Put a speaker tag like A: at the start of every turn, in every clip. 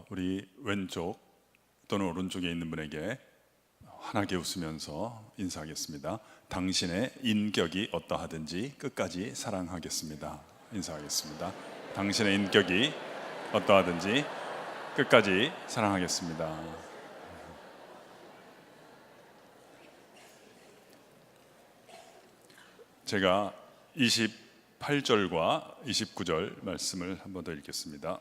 A: 우리 왼쪽 또는 오른쪽에 있는 분에게 환하게 웃으면서 인사하겠습니다. 당신의 인격이 어떠하든지 끝까지 사랑하겠습니다. 인사하겠습니다. 당신의 인격이 어떠하든지 끝까지 사랑하겠습니다. 제가 28절과 29절 말씀을 한 번 더 읽겠습니다.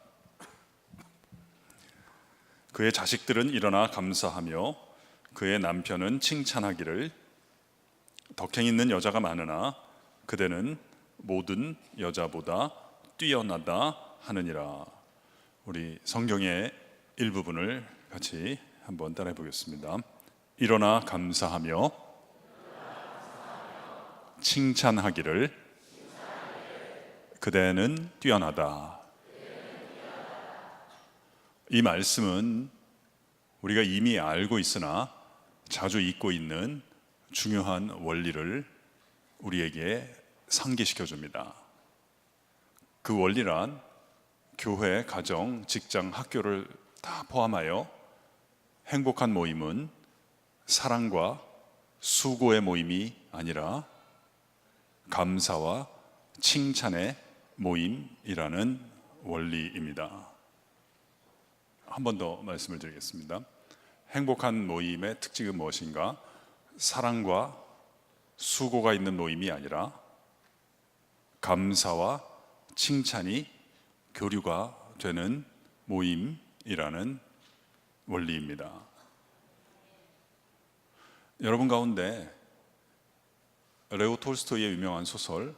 A: 그의 자식들은 일어나 감사하며 그의 남편은 칭찬하기를 덕행 있는 여자가 많으나 그대는 모든 여자보다 뛰어나다 하느니라. 우리 성경의 일부분을 같이 한번 따라해 보겠습니다. 일어나 감사하며 칭찬하기를 그대는 뛰어나다. 이 말씀은 우리가 이미 알고 있으나 자주 잊고 있는 중요한 원리를 우리에게 상기시켜 줍니다. 그 원리란 교회, 가정, 직장, 학교를 다 포함하여 행복한 모임은 사랑과 수고의 모임이 아니라 감사와 칭찬의 모임이라는 원리입니다. 한 번 더 말씀을 드리겠습니다. 행복한 모임의 특징은 무엇인가? 사랑과 수고가 있는 모임이 아니라 감사와 칭찬이 교류가 되는 모임이라는 원리입니다. 여러분 가운데 레오 톨스토이의 유명한 소설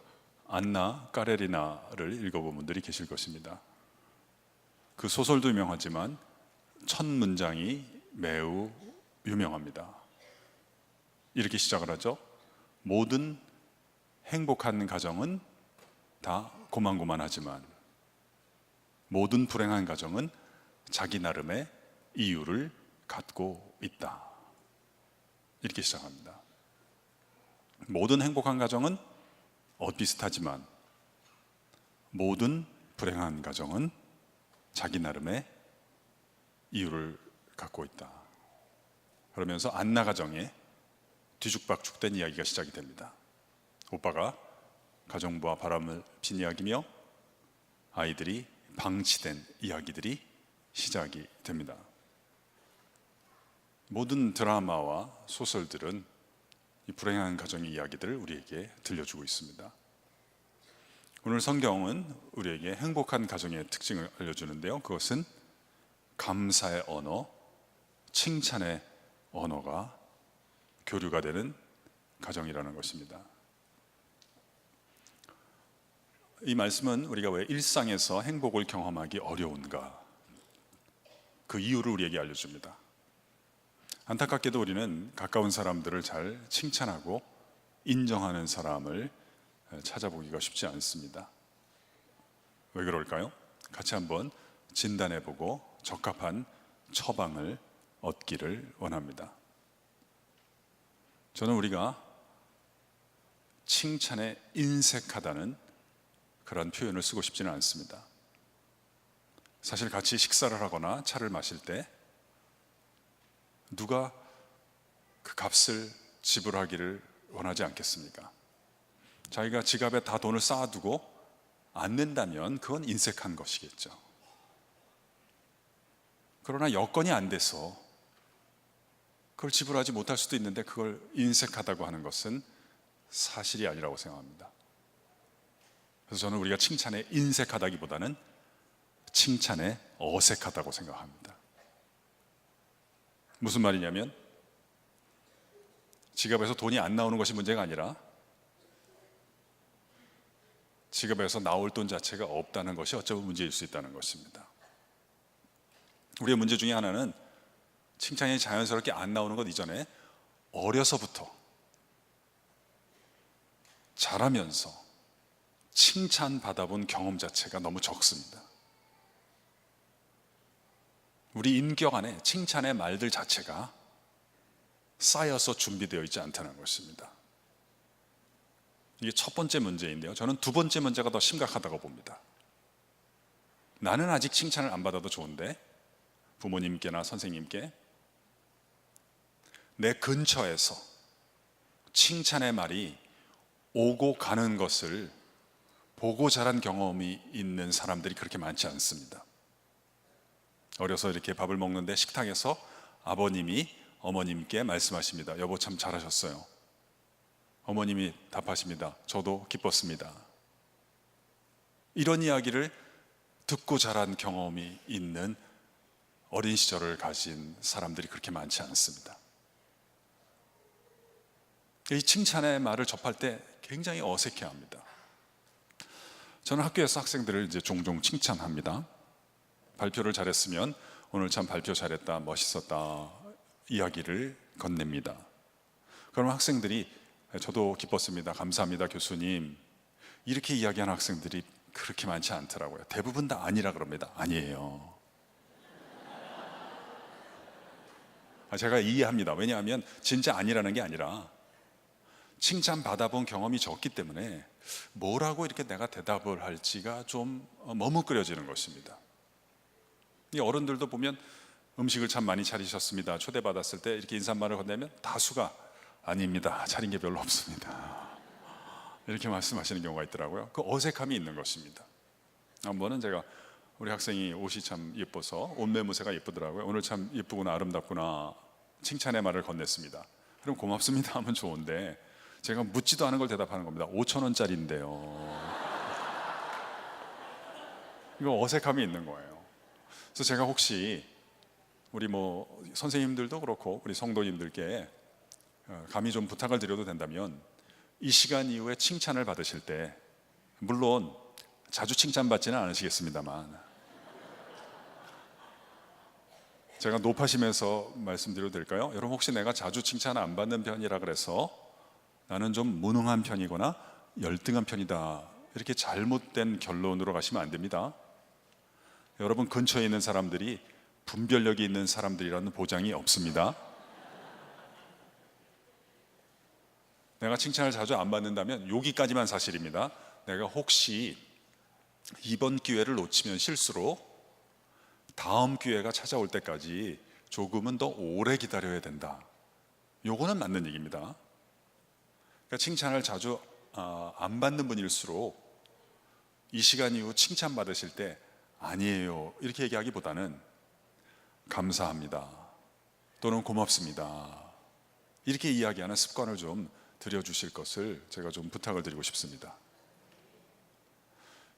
A: 안나 까레리나를 읽어본 분들이 계실 것입니다. 그 소설도 유명하지만 첫 문장이 매우 유명합니다. 이렇게 시작을 하죠. 모든 행복한 가정은 다 고만고만하지만 모든 불행한 가정은 자기 나름의 이유를 갖고 있다. 이렇게 시작합니다. 모든 행복한 가정은 비슷하지만 모든 불행한 가정은 자기 나름의 이유를 갖고 있다. 그러면서 안나 가정에 뒤죽박죽된 이야기가 시작이 됩니다. 오빠가 가정부와 바람을 핀 이야기며 아이들이 방치된 이야기들이 시작이 됩니다. 모든 드라마와 소설들은 이 불행한 가정의 이야기들을 우리에게 들려주고 있습니다. 오늘 성경은 우리에게 행복한 가정의 특징을 알려주는데요. 그것은 감사의 언어, 칭찬의 언어가 교류가 되는 가정이라는 것입니다. 이 말씀은 우리가 왜 일상에서 행복을 경험하기 어려운가? 그 이유를 우리에게 알려줍니다. 안타깝게도 우리는 가까운 사람들을 잘 칭찬하고 인정하는 사람을 찾아보기가 쉽지 않습니다. 왜 그럴까요? 같이 한번 진단해보고 적합한 처방을 얻기를 원합니다. 저는 우리가 칭찬에 인색하다는 그런 표현을 쓰고 싶지는 않습니다. 사실 같이 식사를 하거나 차를 마실 때 누가 그 값을 지불하기를 원하지 않겠습니까? 자기가 지갑에 다 돈을 쌓아두고 안 낸다면 그건 인색한 것이겠죠. 그러나 여건이 안 돼서 그걸 지불하지 못할 수도 있는데 그걸 인색하다고 하는 것은 사실이 아니라고 생각합니다. 그래서 저는 우리가 칭찬에 인색하다기보다는 칭찬에 어색하다고 생각합니다. 무슨 말이냐면 지갑에서 돈이 안 나오는 것이 문제가 아니라 지갑에서 나올 돈 자체가 없다는 것이 어쩌면 문제일 수 있다는 것입니다. 우리의 문제 중에 하나는 칭찬이 자연스럽게 안 나오는 것 이전에 어려서부터 자라면서 칭찬받아본 경험 자체가 너무 적습니다. 우리 인격 안에 칭찬의 말들 자체가 쌓여서 준비되어 있지 않다는 것입니다. 이게 첫 번째 문제인데요. 저는 두 번째 문제가 더 심각하다고 봅니다. 나는 아직 칭찬을 안 받아도 좋은데 부모님께나 선생님께 내 근처에서 칭찬의 말이 오고 가는 것을 보고 자란 경험이 있는 사람들이 그렇게 많지 않습니다. 어려서 이렇게 밥을 먹는데 식탁에서 아버님이 어머님께 말씀하십니다. 여보 참 잘하셨어요. 어머님이 답하십니다. 저도 기뻤습니다. 이런 이야기를 듣고 자란 경험이 있는 어린 시절을 가진 사람들이 그렇게 많지 않습니다. 이 칭찬의 말을 접할 때 굉장히 어색해합니다. 저는 학교에서 학생들을 이제 종종 칭찬합니다. 발표를 잘했으면 오늘 참 발표 잘했다, 멋있었다 이야기를 건넵니다. 그러면 학생들이 저도 기뻤습니다, 감사합니다 교수님, 이렇게 이야기하는 학생들이 그렇게 많지 않더라고요. 대부분 다 아니라 그럽니다. 아니에요. 제가 이해합니다. 왜냐하면 진짜 아니라는 게 아니라 칭찬 받아본 경험이 적기 때문에 뭐라고 이렇게 내가 대답을 할지가 좀 머뭇거려지는 것입니다. 이 어른들도 보면 음식을 참 많이 차리셨습니다, 초대받았을 때 이렇게 인사말을 건네면 다수가 아닙니다, 차린 게 별로 없습니다, 이렇게 말씀하시는 경우가 있더라고요. 그 어색함이 있는 것입니다. 한 번은 제가 우리 학생이 옷이 참 예뻐서 옷 매무새가 예쁘더라고요. 오늘 참 예쁘구나, 아름답구나, 칭찬의 말을 건넸습니다. 그럼 고맙습니다 하면 좋은데 제가 묻지도 않은 걸 대답하는 겁니다. 5,000원짜리인데요. 이거 어색함이 있는 거예요. 그래서 제가 혹시 우리 선생님들도 그렇고 우리 성도님들께 감히 좀 부탁을 드려도 된다면 이 시간 이후에 칭찬을 받으실 때, 물론 자주 칭찬받지는 않으시겠습니다만 제가 높아심에서 말씀드려도 될까요? 여러분 혹시 내가 자주 칭찬 안 받는 편이라 그래서 나는 좀 무능한 편이거나 열등한 편이다, 이렇게 잘못된 결론으로 가시면 안 됩니다. 여러분 근처에 있는 사람들이 분별력이 있는 사람들이라는 보장이 없습니다. 내가 칭찬을 자주 안 받는다면 여기까지만 사실입니다. 내가 혹시 이번 기회를 놓치면 실수로 다음 기회가 찾아올 때까지 조금은 더 오래 기다려야 된다, 요거는 맞는 얘기입니다. 그러니까 칭찬을 자주 안 받는 분일수록 이 시간 이후 칭찬 받으실 때 아니에요 이렇게 얘기하기보다는 감사합니다 또는 고맙습니다 이렇게 이야기하는 습관을 좀 들여주실 것을 제가 좀 부탁을 드리고 싶습니다.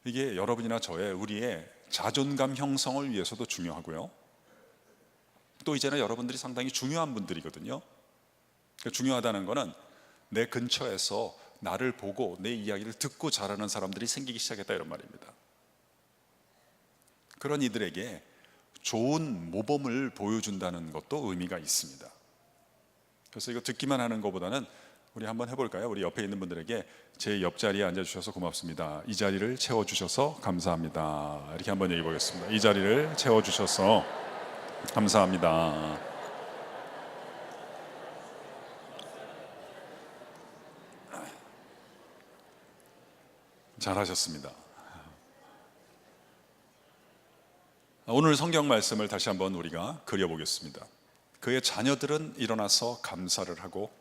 A: 이게 여러분이나 우리의 자존감 형성을 위해서도 중요하고요, 또 이제는 여러분들이 상당히 중요한 분들이거든요. 그러니까 중요하다는 거는 내 근처에서 나를 보고 내 이야기를 듣고 자라는 사람들이 생기기 시작했다, 이런 말입니다. 그런 이들에게 좋은 모범을 보여준다는 것도 의미가 있습니다. 그래서 이거 듣기만 하는 것보다는 우리 한번 해볼까요? 우리 옆에 있는 분들에게 제 옆자리에 앉아주셔서 고맙습니다, 이 자리를 채워주셔서 감사합니다, 이렇게 한번 얘기해 보겠습니다. 이 자리를 채워주셔서 감사합니다. 잘하셨습니다. 오늘 성경 말씀을 다시 한번 우리가 그려보겠습니다. 그의 자녀들은 일어나서 감사를 하고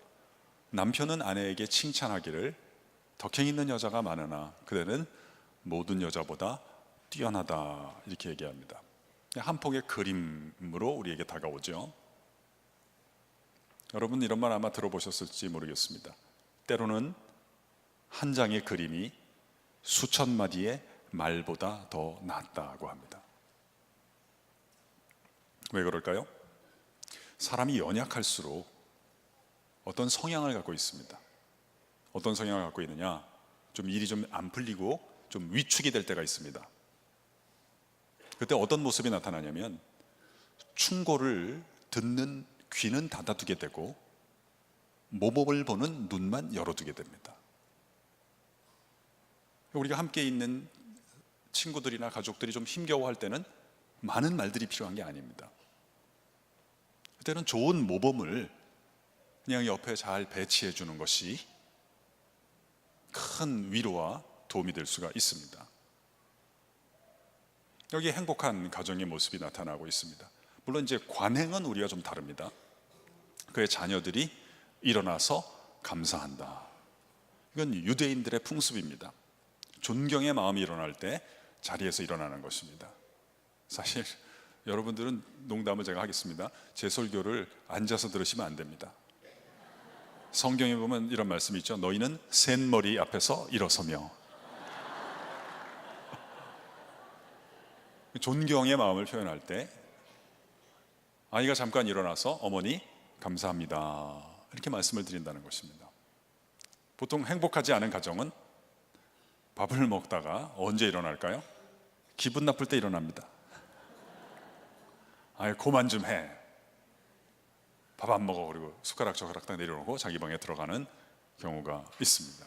A: 남편은 아내에게 칭찬하기를 덕행 있는 여자가 많으나 그대는 모든 여자보다 뛰어나다, 이렇게 얘기합니다. 한 폭의 그림으로 우리에게 다가오죠. 여러분 이런 말 아마 들어보셨을지 모르겠습니다. 때로는 한 장의 그림이 수천 마디의 말보다 더 낫다고 합니다. 왜 그럴까요? 사람이 연약할수록 어떤 성향을 갖고 있습니다. 어떤 성향을 갖고 있느냐, 좀 일이 좀 안 풀리고 좀 위축이 될 때가 있습니다. 그때 어떤 모습이 나타나냐면 충고를 듣는 귀는 닫아두게 되고 모범을 보는 눈만 열어두게 됩니다. 우리가 함께 있는 친구들이나 가족들이 좀 힘겨워할 때는 많은 말들이 필요한 게 아닙니다. 그때는 좋은 모범을 그냥 옆에 잘 배치해 주는 것이 큰 위로와 도움이 될 수가 있습니다. 여기 행복한 가정의 모습이 나타나고 있습니다. 물론 이제 관행은 우리가 좀 다릅니다. 그의 자녀들이 일어나서 감사한다. 이건 유대인들의 풍습입니다. 존경의 마음이 일어날 때 자리에서 일어나는 것입니다. 사실 여러분들은, 농담을 제가 하겠습니다, 제 설교를 앉아서 들으시면 안 됩니다. 성경에 보면 이런 말씀이 있죠. 너희는 샌머리 앞에서 일어서며. 존경의 마음을 표현할 때 아이가 잠깐 일어나서 어머니 감사합니다 이렇게 말씀을 드린다는 것입니다. 보통 행복하지 않은 가정은 밥을 먹다가 언제 일어날까요? 기분 나쁠 때 일어납니다. 아이 그만 좀 해, 밥 안 먹어, 그리고 숟가락 젓가락 딱 내려놓고 자기 방에 들어가는 경우가 있습니다.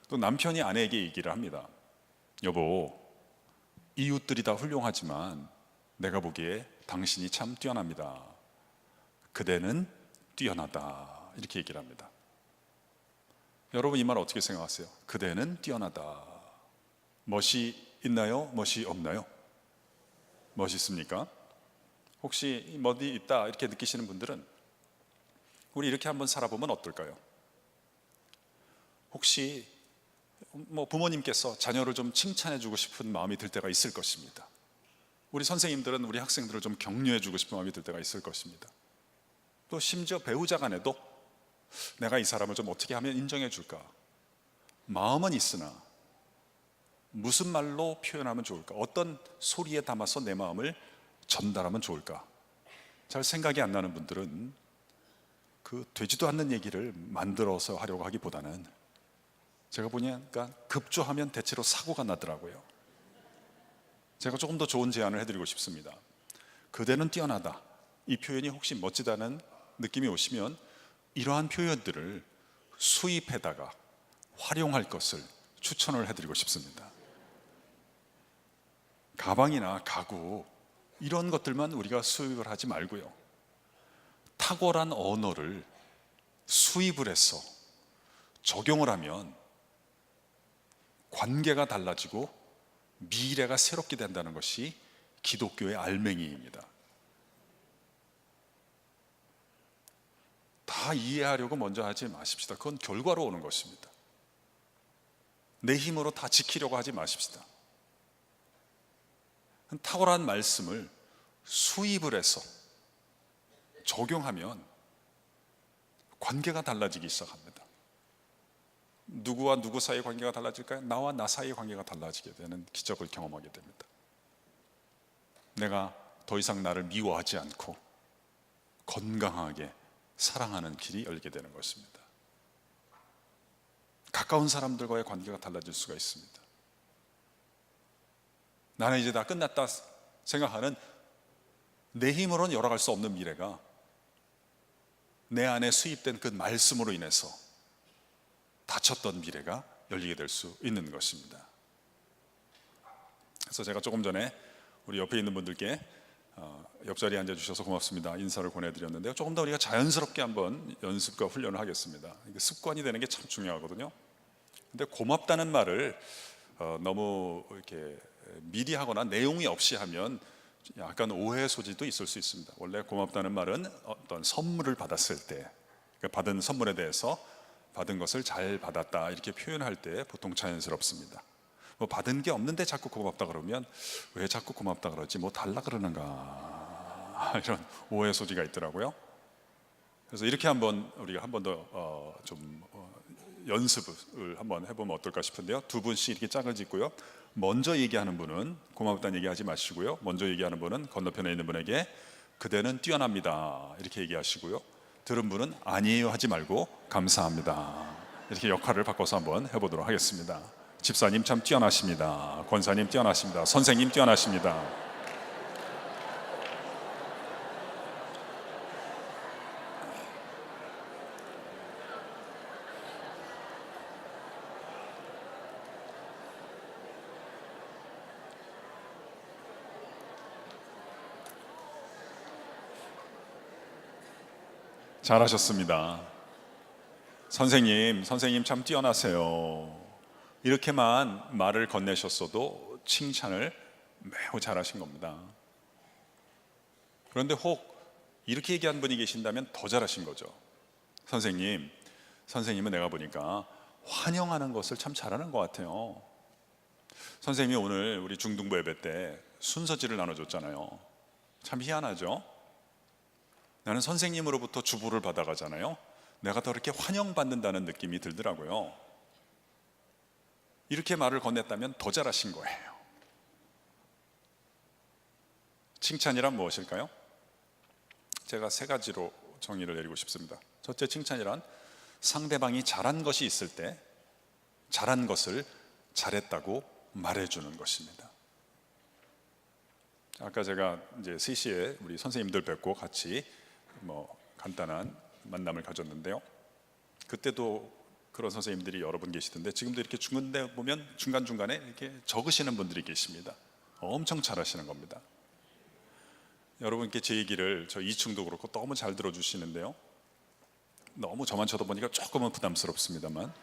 A: 또 남편이 아내에게 얘기를 합니다. 여보, 이웃들이 다 훌륭하지만 내가 보기에 당신이 참 뛰어납니다. 그대는 뛰어나다, 이렇게 얘기를 합니다. 여러분 이 말 어떻게 생각하세요? 그대는 뛰어나다. 멋이 있나요? 멋이 없나요? 멋이 있습니까? 혹시 멋이 있다 이렇게 느끼시는 분들은 우리 이렇게 한번 살아보면 어떨까요? 혹시 부모님께서 자녀를 좀 칭찬해 주고 싶은 마음이 들 때가 있을 것입니다. 우리 선생님들은 우리 학생들을 좀 격려해 주고 싶은 마음이 들 때가 있을 것입니다. 또 심지어 배우자 간에도 내가 이 사람을 좀 어떻게 하면 인정해 줄까, 마음은 있으나 무슨 말로 표현하면 좋을까, 어떤 소리에 담아서 내 마음을 전달하면 좋을까, 잘 생각이 안 나는 분들은 그 되지도 않는 얘기를 만들어서 하려고 하기보다는 제가 보니까 급조하면 대체로 사고가 나더라고요. 제가 조금 더 좋은 제안을 해드리고 싶습니다. 그대는 뛰어나다, 이 표현이 혹시 멋지다는 느낌이 오시면 이러한 표현들을 수입해다가 활용할 것을 추천을 해드리고 싶습니다. 가방이나 가구 이런 것들만 우리가 수입을 하지 말고요, 탁월한 언어를 수입을 해서 적용을 하면 관계가 달라지고 미래가 새롭게 된다는 것이 기독교의 알맹이입니다. 다 이해하려고 먼저 하지 마십시다. 그건 결과로 오는 것입니다. 내 힘으로 다 지키려고 하지 마십시다. 탁월한 말씀을 수입을 해서 적용하면 관계가 달라지기 시작합니다. 누구와 누구 사이의 관계가 달라질까요? 나와 나 사이의 관계가 달라지게 되는 기적을 경험하게 됩니다. 내가 더 이상 나를 미워하지 않고 건강하게 사랑하는 길이 열게 되는 것입니다. 가까운 사람들과의 관계가 달라질 수가 있습니다. 나는 이제 다 끝났다 생각하는 내 힘으로는 열어갈 수 없는 미래가 내 안에 수입된 그 말씀으로 인해서 닫혔던 미래가 열리게 될 수 있는 것입니다. 그래서 제가 조금 전에 우리 옆에 있는 분들께 옆자리에 앉아주셔서 고맙습니다 인사를 권해드렸는데요, 조금 더 우리가 자연스럽게 한번 연습과 훈련을 하겠습니다. 이게 습관이 되는 게 참 중요하거든요. 근데 고맙다는 말을 너무 이렇게 미리 하거나 내용이 없이 하면 약간 오해 소지도 있을 수 있습니다. 원래 고맙다는 말은 어떤 선물을 받았을 때, 받은 선물에 대해서 받은 것을 잘 받았다 이렇게 표현할 때 보통 자연스럽습니다. 받은 게 없는데 자꾸 고맙다 그러면 왜 자꾸 고맙다 그러지, 뭐 달라 그러는가, 이런 오해 소지가 있더라고요. 그래서 이렇게 한번 우리가 한 번 더 좀 연습을 한번 해보면 어떨까 싶은데요, 두 분씩 이렇게 짝을 짓고요, 먼저 얘기하는 분은 고맙다는 얘기하지 마시고요, 먼저 얘기하는 분은 건너편에 있는 분에게 그대는 뛰어납니다 이렇게 얘기하시고요, 들은 분은 아니에요 하지 말고 감사합니다 이렇게 역할을 바꿔서 한번 해보도록 하겠습니다. 집사님 참 뛰어나십니다. 권사님 뛰어나십니다. 선생님 뛰어나십니다. 잘하셨습니다. 선생님 참 뛰어나세요. 이렇게만 말을 건네셨어도 칭찬을 매우 잘하신 겁니다. 그런데 혹 이렇게 얘기한 분이 계신다면 더 잘하신 거죠. 선생님은 내가 보니까 환영하는 것을 참 잘하는 것 같아요. 선생님이 오늘 우리 중등부 예배 때 순서지를 나눠줬잖아요. 참 희한하죠? 나는 선생님으로부터 주보를 받아가잖아요. 내가 더 이렇게 환영받는다는 느낌이 들더라고요. 이렇게 말을 건넸다면 더 잘하신 거예요. 칭찬이란 무엇일까요? 제가 세 가지로 정의를 내리고 싶습니다. 첫째, 칭찬이란 상대방이 잘한 것이 있을 때 잘한 것을 잘했다고 말해주는 것입니다. 아까 제가 이제 3시에 우리 선생님들 뵙고 같이 간단한 만남을 가졌는데요. 그때도 그런 선생님들이 여러 분 계시던데 지금도 이렇게 중간에 보면 중간중간에 이렇게 적으시는 분들이 계십니다. 엄청 잘하시는 겁니다. 여러분께 제 얘기를 저 2층도 그렇고 너무 잘 들어주시는데요. 너무 저만 쳐다보니까 조금은 부담스럽습니다만,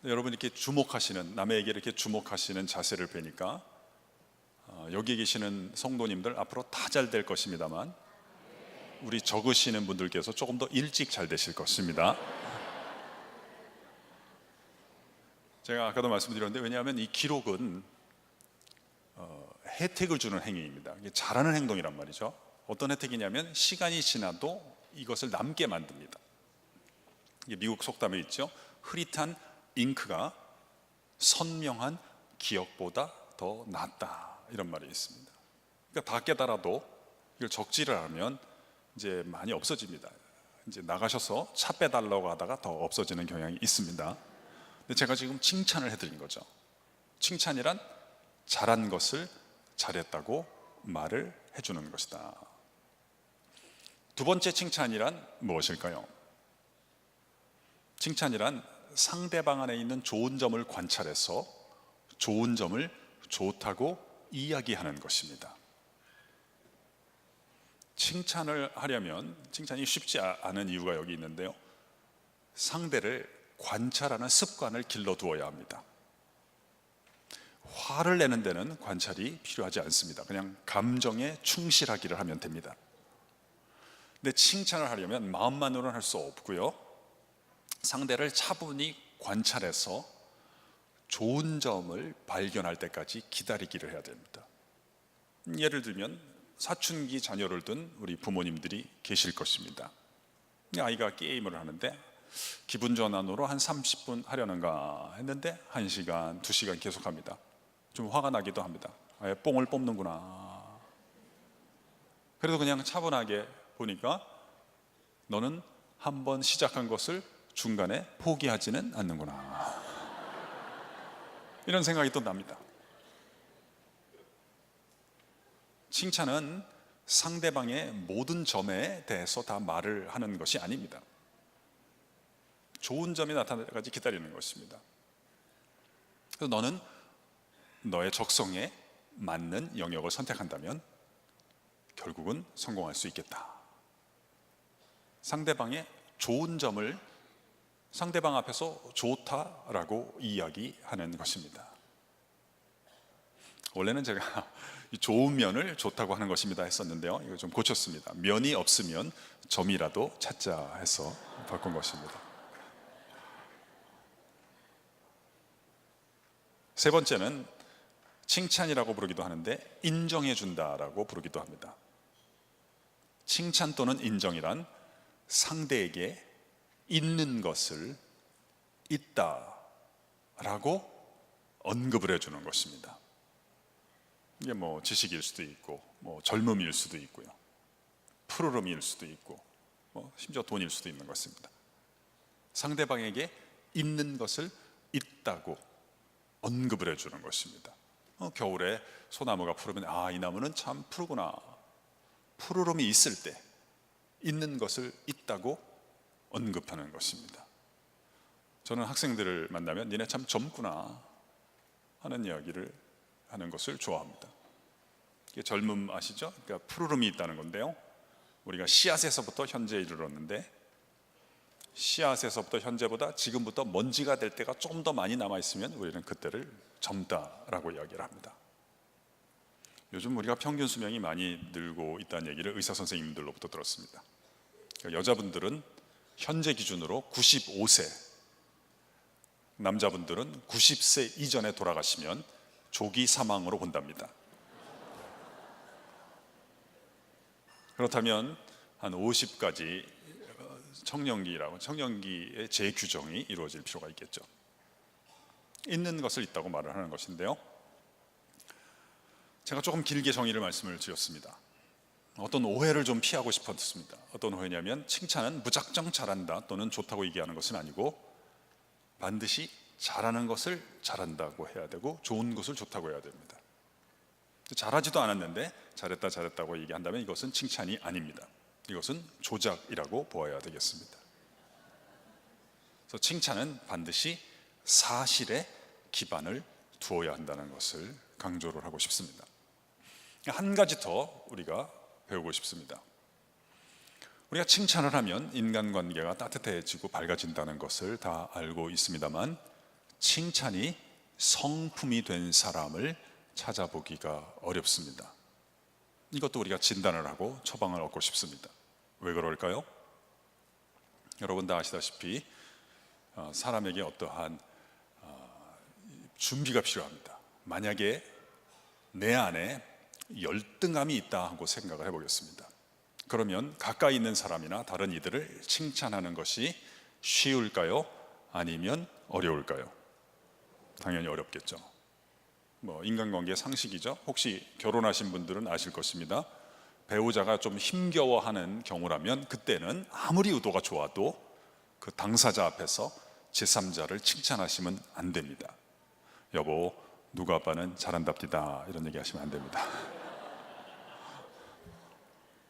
A: 여러분 이렇게 주목하시는, 남의 얘기를 이렇게 주목하시는 자세를 뵈니까 여기 계시는 성도님들 앞으로 다 잘 될 것입니다만, 우리 적으시는 분들께서 조금 더 일찍 잘 되실 것입니다. 제가 아까도 말씀드렸는데, 왜냐하면 이 기록은 혜택을 주는 행위입니다. 이게 잘하는 행동이란 말이죠. 어떤 혜택이냐면 시간이 지나도 이것을 남게 만듭니다. 이게 미국 속담에 있죠. 흐릿한 잉크가 선명한 기억보다 더 낫다, 이런 말이 있습니다. 그러니까 다 깨달아도 이걸 적지를 않으면 이제 많이 없어집니다. 이제 나가셔서 차 빼달라고 하다가 더 없어지는 경향이 있습니다. 근데 제가 지금 칭찬을 해드린 거죠. 칭찬이란 잘한 것을 잘했다고 말을 해주는 것이다. 두 번째 칭찬이란 무엇일까요? 칭찬이란 상대방 안에 있는 좋은 점을 관찰해서 좋은 점을 좋다고 이야기하는 것입니다. 칭찬을 하려면 칭찬이 쉽지 않은 이유가 여기 있는데요. 상대를 관찰하는 습관을 길러두어야 합니다. 화를 내는 데는 관찰이 필요하지 않습니다. 그냥 감정에 충실하기를 하면 됩니다. 근데 칭찬을 하려면 마음만으로는 할 수 없고요. 상대를 차분히 관찰해서 좋은 점을 발견할 때까지 기다리기를 해야 됩니다. 예를 들면 사춘기 자녀를 둔 우리 부모님들이 계실 것입니다. 아이가 게임을 하는데 기분 전환으로 한 30분 하려는가 했는데 1시간, 2시간 계속합니다. 좀 화가 나기도 합니다. 아예 뽕을 뽑는구나. 그래도 그냥 차분하게 보니까 너는 한번 시작한 것을 중간에 포기하지는 않는구나, 이런 생각이 또 납니다. 칭찬은 상대방의 모든 점에 대해서 다 말을 하는 것이 아닙니다. 좋은 점이 나타날 때까지 기다리는 것입니다. 그래서 너는 너의 적성에 맞는 영역을 선택한다면 결국은 성공할 수 있겠다. 상대방의 좋은 점을 상대방 앞에서 좋다라고 이야기하는 것입니다. 원래는 제가 좋은 면을 좋다고 하는 것입니다 했었는데요, 이거 좀 고쳤습니다. 면이 없으면 점이라도 찾자 해서 바꾼 것입니다. 세 번째는 칭찬이라고 부르기도 하는데 인정해 준다라고 부르기도 합니다. 칭찬 또는 인정이란 상대에게 있는 것을 있다라고 언급을 해주는 것입니다. 이게 지식일 수도 있고 젊음일 수도 있고요, 푸르름일 수도 있고 심지어 돈일 수도 있는 것입니다. 상대방에게 있는 것을 있다고 언급을 해주는 것입니다. 겨울에 소나무가 푸르면 이 나무는 참 푸르구나. 푸르름이 있을 때 있는 것을 있다고 언급하는 것입니다. 저는 학생들을 만나면 니네 참 젊구나 하는 이야기를 하는 것을 좋아합니다. 이게 젊음 아시죠? 그러니까 푸르름이 있다는 건데요, 우리가 씨앗에서부터 현재에 이르렀는데 씨앗에서부터 현재보다 지금부터 먼지가 될 때가 조금 더 많이 남아있으면 우리는 그때를 젊다라고 이야기를 합니다. 요즘 우리가 평균 수명이 많이 늘고 있다는 얘기를 의사 선생님들로부터 들었습니다. 그러니까 여자분들은 현재 기준으로 95세, 남자분들은 90세 이전에 돌아가시면 조기 사망으로 본답니다. 그렇다면 한 50까지 청년기의 재규정이 이루어질 필요가 있겠죠. 있는 것을 있다고 말을 하는 것인데요, 제가 조금 길게 정의를 말씀을 드렸습니다. 어떤 오해를 좀 피하고 싶었습니다. 어떤 오해냐면 칭찬은 무작정 잘한다 또는 좋다고 얘기하는 것은 아니고 반드시 잘하는 것을 잘한다고 해야 되고 좋은 것을 좋다고 해야 됩니다. 잘하지도 않았는데 잘했다고 얘기한다면 이것은 칭찬이 아닙니다. 이것은 조작이라고 보아야 되겠습니다. 그래서 칭찬은 반드시 사실에 기반을 두어야 한다는 것을 강조를 하고 싶습니다. 한 가지 더 우리가 배우고 싶습니다. 우리가 칭찬을 하면 인간관계가 따뜻해지고 밝아진다는 것을 다 알고 있습니다만 칭찬이 성품이 된 사람을 찾아보기가 어렵습니다. 이것도 우리가 진단을 하고 처방을 얻고 싶습니다. 왜 그럴까요? 여러분 다 아시다시피 사람에게 어떠한 준비가 필요합니다. 만약에 내 안에 열등감이 있다 하고 생각을 해보겠습니다. 그러면 가까이 있는 사람이나 다른 이들을 칭찬하는 것이 쉬울까요? 아니면 어려울까요? 당연히 어렵겠죠. 인간관계 상식이죠. 혹시 결혼하신 분들은 아실 것입니다. 배우자가 좀 힘겨워하는 경우라면 그때는 아무리 의도가 좋아도 그 당사자 앞에서 제3자를 칭찬하시면 안 됩니다. 여보, 누구 아빠는 잘한답디다 이런 얘기 하시면 안 됩니다.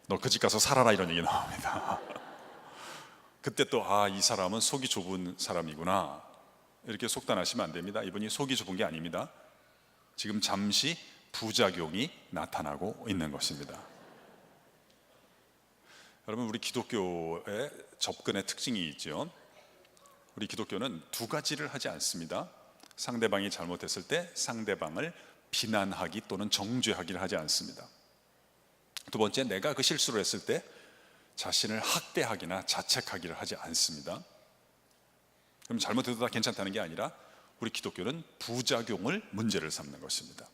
A: 너 그 집 가서 살아라 이런 얘기 나옵니다. 그때 또 이 사람은 속이 좁은 사람이구나 이렇게 속단하시면 안 됩니다. 이분이 속이 좁은 게 아닙니다. 지금 잠시 부작용이 나타나고 있는 것입니다. 여러분, 우리 기독교의 접근의 특징이 있죠. 우리 기독교는 두 가지를 하지 않습니다. 상대방이 잘못했을 때 상대방을 비난하기 또는 정죄하기를 하지 않습니다. 두 번째, 내가 그 실수를 했을 때 자신을 학대하기나 자책하기를 하지 않습니다. 그럼 잘못해도 다 괜찮다는 게 아니라 우리 기독교는 부작용을 문제를 삼는 것입니다.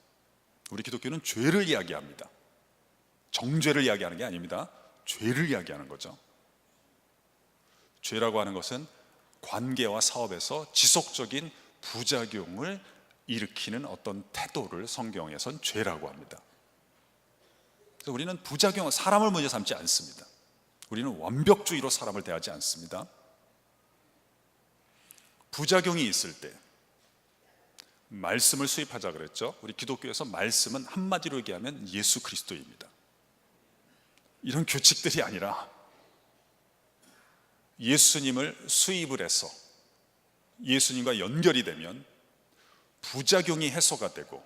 A: 우리 기독교는 죄를 이야기합니다. 정죄를 이야기하는 게 아닙니다. 죄를 이야기하는 거죠. 죄라고 하는 것은 관계와 사업에서 지속적인 부작용을 일으키는 어떤 태도를 성경에선 죄라고 합니다. 그래서 우리는 부작용, 사람을 문제 삼지 않습니다. 우리는 완벽주의로 사람을 대하지 않습니다. 부작용이 있을 때 말씀을 수입하자 그랬죠. 우리 기독교에서 말씀은 한마디로 얘기하면 예수 그리스도입니다. 이런 규칙들이 아니라 예수님을 수입을 해서 예수님과 연결이 되면 부작용이 해소가 되고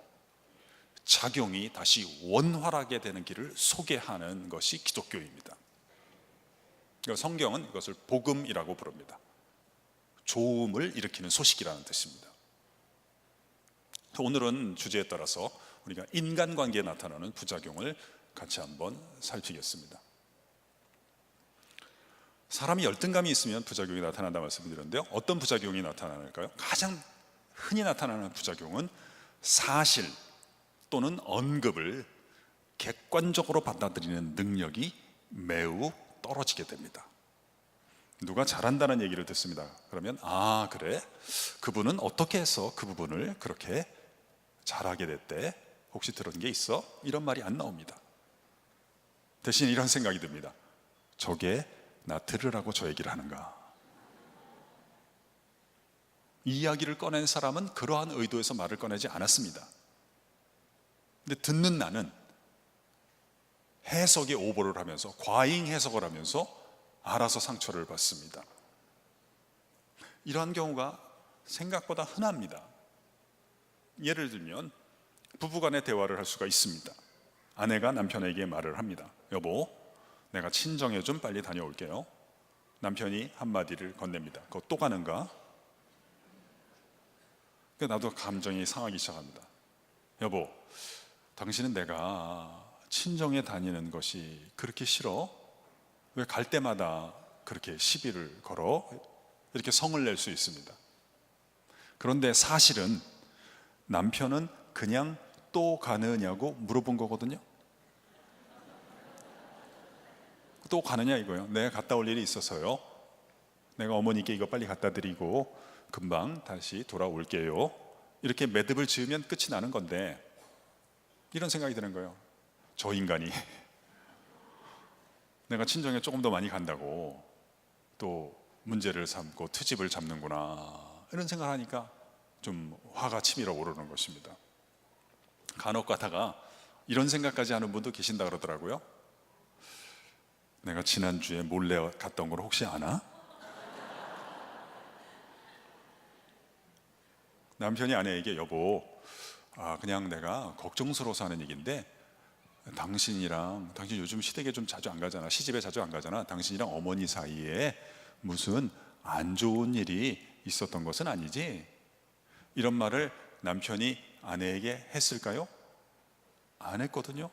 A: 작용이 다시 원활하게 되는 길을 소개하는 것이 기독교입니다. 성경은 이것을 복음이라고 부릅니다. 좋음을 일으키는 소식이라는 뜻입니다. 오늘은 주제에 따라서 우리가 인간관계에 나타나는 부작용을 같이 한번 살피겠습니다. 사람이 열등감이 있으면 부작용이 나타난다고 말씀드렸는데요, 어떤 부작용이 나타날까요? 가장 흔히 나타나는 부작용은 사실 또는 언급을 객관적으로 받아들이는 능력이 매우 떨어지게 됩니다. 누가 잘한다는 얘기를 듣습니다. 그러면 그래? 그분은 어떻게 해서 그 부분을 그렇게 잘하게 됐대? 혹시 들은 게 있어? 이런 말이 안 나옵니다. 대신 이런 생각이 듭니다. 저게 나 들으라고 저 얘기를 하는가? 이 이야기를 꺼낸 사람은 그러한 의도에서 말을 꺼내지 않았습니다. 근데 듣는 나는 해석에 오보를 하면서 과잉 해석을 하면서 알아서 상처를 받습니다. 이러한 경우가 생각보다 흔합니다. 예를 들면 부부간의 대화를 할 수가 있습니다. 아내가 남편에게 말을 합니다. 여보, 내가 친정에 좀 빨리 다녀올게요. 남편이 한마디를 건넵니다. 그거 또 가는가? 나도 감정이 상하기 시작합니다. 여보, 당신은 내가 친정에 다니는 것이 그렇게 싫어? 왜 갈 때마다 그렇게 시비를 걸어? 이렇게 성을 낼 수 있습니다. 그런데 사실은 남편은 그냥 또 가느냐고 물어본 거거든요. 또 가느냐 이거요. 내가 갔다 올 일이 있어서요. 내가 어머니께 이거 빨리 갖다 드리고 금방 다시 돌아올게요. 이렇게 매듭을 지으면 끝이 나는 건데, 이런 생각이 드는 거예요. 저 인간이 내가 친정에 조금 더 많이 간다고 또 문제를 삼고 트집을 잡는구나, 이런 생각을 하니까 좀 화가 치밀어 오르는 것입니다. 간혹 가다가 이런 생각까지 하는 분도 계신다 그러더라고요. 내가 지난주에 몰래 갔던 걸 혹시 아나? 남편이 아내에게 여보, 그냥 내가 걱정스러워서 하는 얘기인데 당신 요즘 시댁에 좀 자주 안 가잖아, 시집에 자주 안 가잖아. 당신이랑 어머니 사이에 무슨 안 좋은 일이 있었던 것은 아니지? 이런 말을 남편이 아내에게 했을까요? 안 했거든요.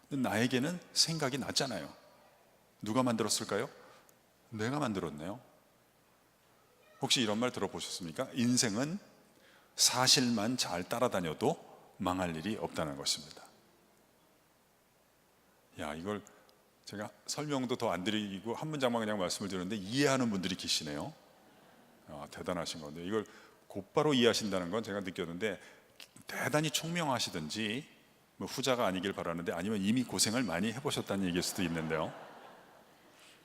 A: 나에게는 생각이 났잖아요. 누가 만들었을까요? 내가 만들었네요. 혹시 이런 말 들어보셨습니까? 인생은 사실만 잘 따라다녀도 망할 일이 없다는 것입니다. 이걸 제가 설명도 더 안 드리고 한 문장만 그냥 말씀을 드렸는데 이해하는 분들이 계시네요. 대단하신 건데, 이걸 곧바로 이해하신다는 건 제가 느꼈는데 대단히 총명하시든지 뭐 후자가 아니길 바라는데, 아니면 이미 고생을 많이 해보셨다는 얘기일 수도 있는데요.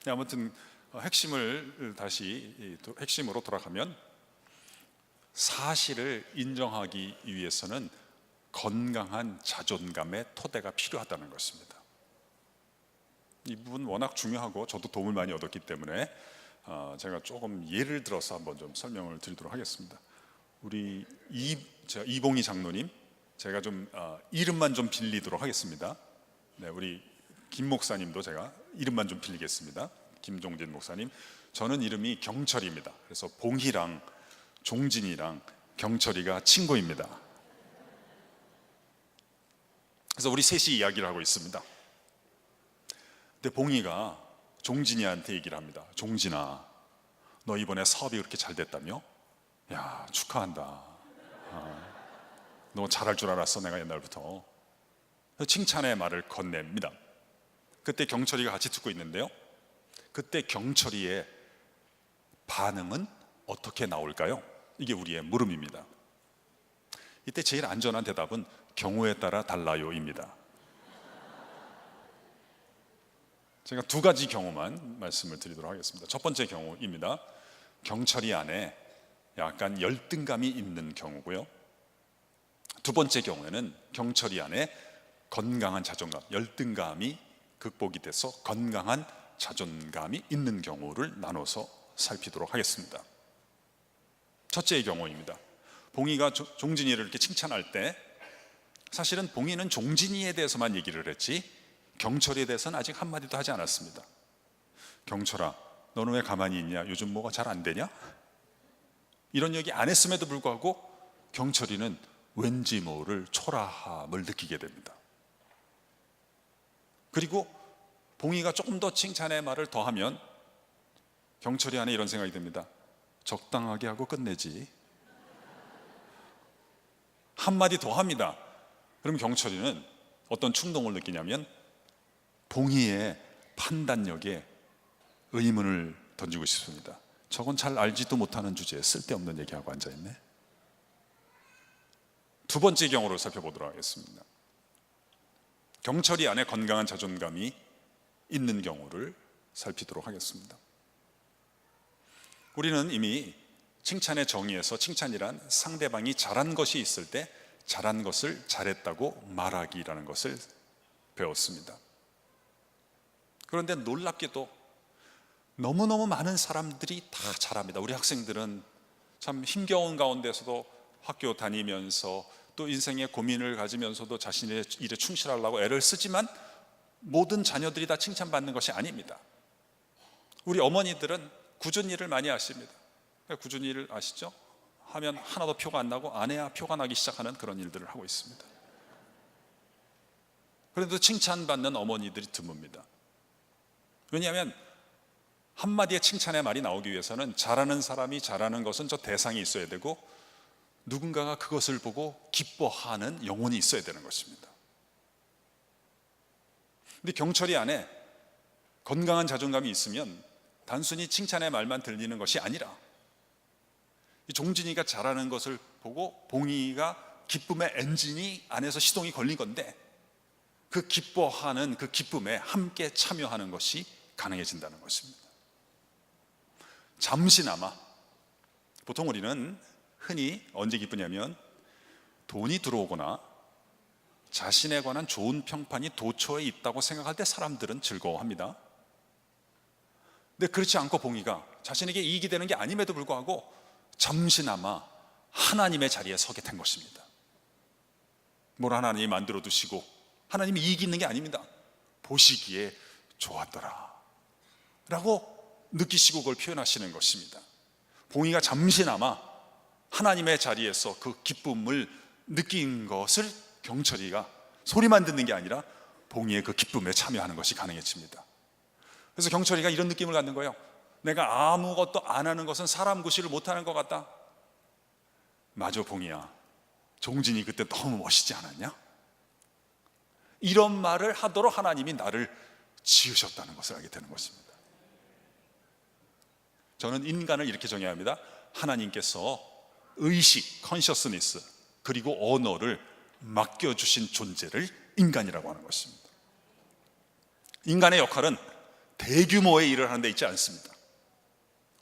A: 아무튼 핵심으로 돌아가면, 사실을 인정하기 위해서는 건강한 자존감의 토대가 필요하다는 것입니다. 이 부분 워낙 중요하고 저도 도움을 많이 얻었기 때문에 제가 조금 예를 들어서 한번 좀 설명을 드리도록 하겠습니다. 우리 이봉희 장로님, 제가 좀 이름만 좀 빌리도록 하겠습니다. 네, 우리 김 목사님도 제가 이름만 좀 빌리겠습니다. 김종진 목사님, 저는 이름이 경철입니다. 그래서 봉희랑 종진이랑 경철이가 친구입니다. 그래서 우리 셋이 이야기를 하고 있습니다. 근데 봉희가 종진이한테 얘기를 합니다. 종진아, 너 이번에 사업이 그렇게 잘 됐다며? 야, 축하한다. 너 잘할 줄 알았어, 내가 옛날부터. 칭찬의 말을 건넵니다. 그때 경철이가 같이 듣고 있는데요, 그때 경철이의 반응은 어떻게 나올까요? 이게 우리의 물음입니다. 이때 제일 안전한 대답은 경우에 따라 달라요입니다. 제가 두 가지 경우만 말씀을 드리도록 하겠습니다. 첫 번째 경우입니다. 경철이 안에 약간 열등감이 있는 경우고요. 두 번째 경우에는 경철이 안에 건강한 자존감, 열등감이 극복이 돼서 건강한 자존감이 있는 경우를 나눠서 살피도록 하겠습니다. 첫째의 경우입니다. 봉희가 종진이를 이렇게 칭찬할 때, 사실은 봉희는 종진이에 대해서만 얘기를 했지 경철이에 대해서는 아직 한마디도 하지 않았습니다. 경철아, 너는 왜 가만히 있냐? 요즘 뭐가 잘 안 되냐? 이런 얘기 안 했음에도 불구하고 경철이는 왠지 모를 초라함을 느끼게 됩니다. 그리고 봉희가 조금 더 칭찬의 말을 더하면 경철이 안에 이런 생각이 듭니다. 적당하게 하고 끝내지. 한마디 더 합니다. 그럼 경철이는 어떤 충동을 느끼냐면 봉희의 판단력에 의문을 던지고 싶습니다. 저건 잘 알지도 못하는 주제에 쓸데없는 얘기하고 앉아있네. 두 번째 경우를 살펴보도록 하겠습니다. 경철이 안에 건강한 자존감이 있는 경우를 살피도록 하겠습니다. 우리는 이미 칭찬의 정의에서 칭찬이란 상대방이 잘한 것이 있을 때 잘한 것을 잘했다고 말하기라는 것을 배웠습니다. 그런데 놀랍게도 너무너무 많은 사람들이 다 잘합니다. 우리 학생들은 참 힘겨운 가운데서도 학교 다니면서 또 인생의 고민을 가지면서도 자신의 일에 충실하려고 애를 쓰지만 모든 자녀들이 다 칭찬받는 것이 아닙니다. 우리 어머니들은 굳은 일을 많이 하십니다. 굳은 일을 아시죠? 하면 하나도 표가 안 나고 안 해야 표가 나기 시작하는 그런 일들을 하고 있습니다. 그래도 칭찬받는 어머니들이 드뭅니다. 왜냐하면 한마디의 칭찬의 말이 나오기 위해서는 잘하는 사람이 잘하는 것은 저 대상이 있어야 되고 누군가가 그것을 보고 기뻐하는 영혼이 있어야 되는 것입니다. 근데 경철이 안에 건강한 자존감이 있으면 단순히 칭찬의 말만 들리는 것이 아니라 이 종진이가 잘하는 것을 보고 봉이가 기쁨의 엔진이 안에서 시동이 걸린 건데 그 기뻐하는 그 기쁨에 함께 참여하는 것이 가능해진다는 것입니다. 잠시나마, 보통 우리는 흔히 언제 기쁘냐면 돈이 들어오거나 자신에 관한 좋은 평판이 도처에 있다고 생각할 때 사람들은 즐거워합니다. 근데 그렇지 않고 봉이가 자신에게 이익이 되는 게 아님에도 불구하고 잠시나마 하나님의 자리에 서게 된 것입니다. 뭘 하나님이 만들어 두시고 하나님이 이익이 있는 게 아닙니다. 보시기에 좋았더라 라고 느끼시고 그걸 표현하시는 것입니다. 봉이가 잠시나마 하나님의 자리에서 그 기쁨을 느낀 것을 경철이가 소리만 듣는 게 아니라 봉이의 그 기쁨에 참여하는 것이 가능해집니다. 그래서 경철이가 이런 느낌을 갖는 거예요. 내가 아무것도 안 하는 것은 사람 구실을 못하는 것 같다. 맞아 봉이야, 종진이 그때 너무 멋있지 않았냐? 이런 말을 하도록 하나님이 나를 지으셨다는 것을 알게 되는 것입니다. 저는 인간을 이렇게 정의해야 합니다. 하나님께서 의식, 컨셔스니스 그리고 언어를 맡겨주신 존재를 인간이라고 하는 것입니다. 인간의 역할은 대규모의 일을 하는 데 있지 않습니다.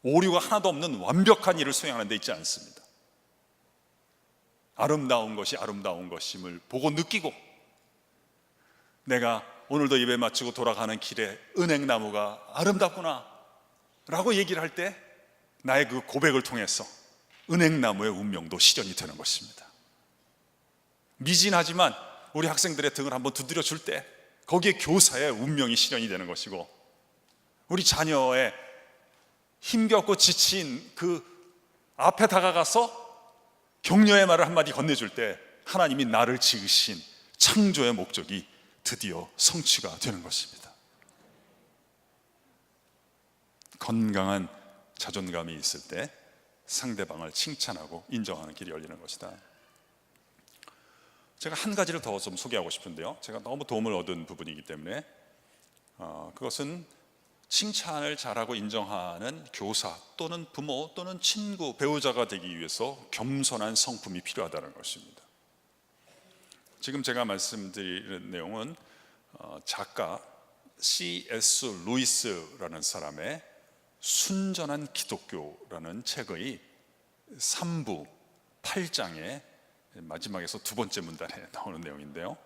A: 오류가 하나도 없는 완벽한 일을 수행하는 데 있지 않습니다. 아름다운 것이 아름다운 것임을 보고 느끼고, 내가 오늘도 예배 마치고 돌아가는 길에 은행나무가 아름답구나 라고 얘기를 할 때 나의 그 고백을 통해서 은행나무의 운명도 실현이 되는 것입니다. 미진하지만 우리 학생들의 등을 한번 두드려 줄 때 거기에 교사의 운명이 실현이 되는 것이고, 우리 자녀의 힘겹고 지친 그 앞에 다가가서 격려의 말을 한마디 건네줄 때 하나님이 나를 지으신 창조의 목적이 드디어 성취가 되는 것입니다. 건강한 자존감이 있을 때 상대방을 칭찬하고 인정하는 길이 열리는 것이다. 제가 한 가지를 더 좀 소개하고 싶은데요, 제가 너무 도움을 얻은 부분이기 때문에 그것은 칭찬을 잘하고 인정하는 교사 또는 부모 또는 친구, 배우자가 되기 위해서 겸손한 성품이 필요하다는 것입니다. 지금 제가 말씀드리는 내용은 작가 C.S. 루이스라는 사람의 순전한 기독교라는 책의 3부 8장의 마지막에서 두 번째 문단에 나오는 내용인데요,